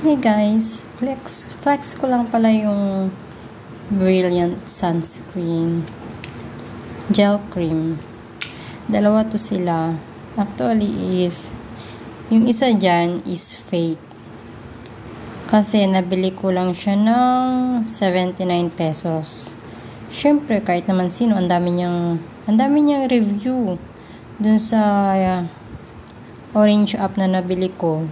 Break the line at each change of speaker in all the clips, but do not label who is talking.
Hey guys, flex ko lang pala yung Brilliant Sunscreen Gel Cream. Dalawa to sila. Actually is, yung isa dyan is fake. Kasi nabili ko lang siya ng 79 pesos. Syempre, kahit naman sino, ang dami niyang review dun sa orange app na nabili ko.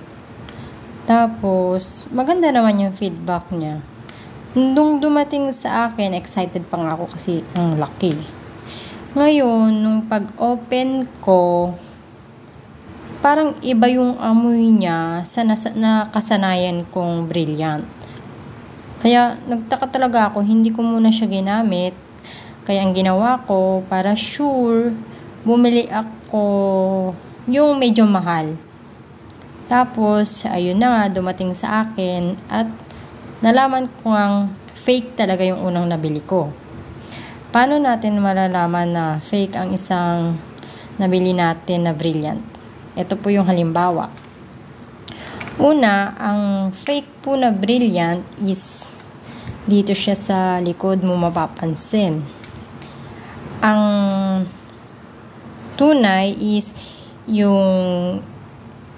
Tapos, maganda naman yung feedback niya. Nung dumating sa akin, excited pa nga ako kasi ang laki. Ngayon, nung pag-open ko, parang iba yung amoy niya sa nakasanayan kong Brilliant. Kaya, nagtaka talaga ako, hindi ko muna siya ginamit. Kaya, ang ginawa ko, para sure, bumili ako yung medyo mahal. Tapos, ayun na nga, dumating sa akin at nalaman ko ngang fake talaga yung unang nabili ko. Paano natin malalaman na fake ang isang nabili natin na Brilliant? Ito po yung halimbawa. Una, ang fake po na Brilliant is dito siya sa likod mo mapapansin. Ang tunay is yung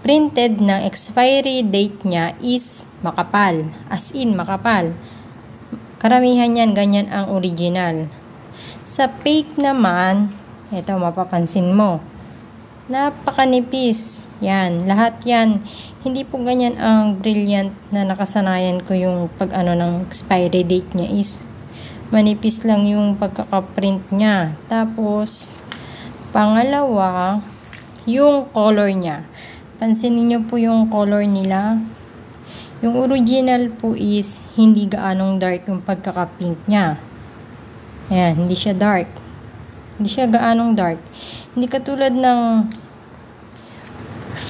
printed na expiry date niya is makapal. As in, makapal. Karamihan yan, ganyan ang original. Sa fake naman, ito mapapansin mo, napakanipis. Yan, lahat yan. Hindi po ganyan ang Brilliant na nakasanayan ko yung pag-ano ng expiry date niya is manipis lang yung pagkakaprint niya. Tapos, pangalawa, yung color niya. Pansinin niyo po yung color nila. Yung original po is hindi gaanong dark yung pagkaka-pink niya. Ayan, hindi siya dark. Hindi siya gaanong dark. Hindi katulad ng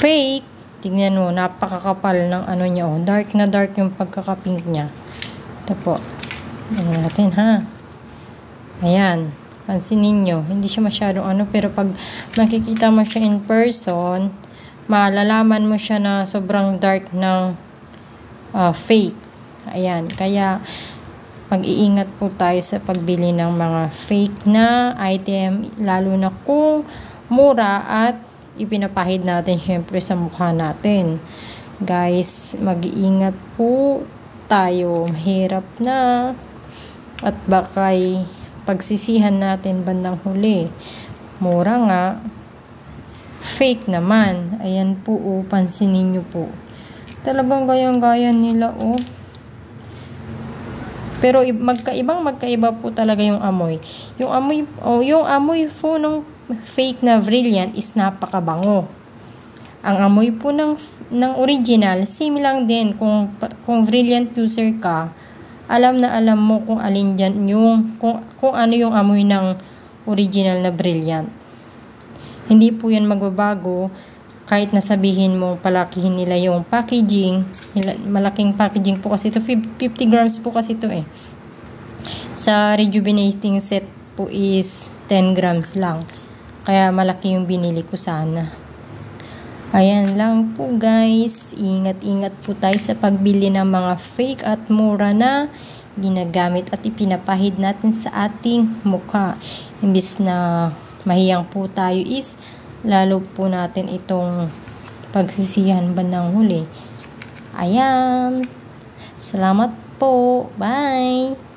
fake. Tingnan mo, napakakapal ng ano niya. Oh. Dark na dark yung pagkaka-pink niya. Ito po. Ayan natin ha. Ayan. Pansinin niyo. Hindi siya masyadong ano. Pero pag makikita mo siya in person, malalaman mo siya na sobrang dark ng fake. Ayan. Kaya, mag-iingat po tayo sa pagbili ng mga fake na item, lalo na kung mura at ipinapahid natin syempre sa mukha natin. Guys, mag-iingat po tayo. Mahirap na at bakay pagsisihan natin bandang huli. Mura nga, fake naman. Ayan po, oh, pansinin nyo po. Talagang gayang-gaya nila, oh. Pero magkaiba po talaga yung amoy. Yung amoy po ng fake na Brilliant is napakabango. Ang amoy po ng original, same lang din. Kung Brilliant user ka, alam na alam mo kung alin dyan kung ano yung amoy ng original na Brilliant. Hindi po yan magbabago kahit nasabihin mo palakihin nila yung packaging. Malaking packaging po kasi ito. 50 grams po kasi ito eh. Sa rejuvenating set po is 10 grams lang. Kaya malaki yung binili ko sana. Ayan lang po guys. Ingat-ingat po tayo sa pagbili ng mga fake at mura na ginagamit at ipinapahid natin sa ating mukha. Imbis na mahiyang po tayo is lalo po natin itong pagsisihan bandang huli. Ayan. Salamat po. Bye.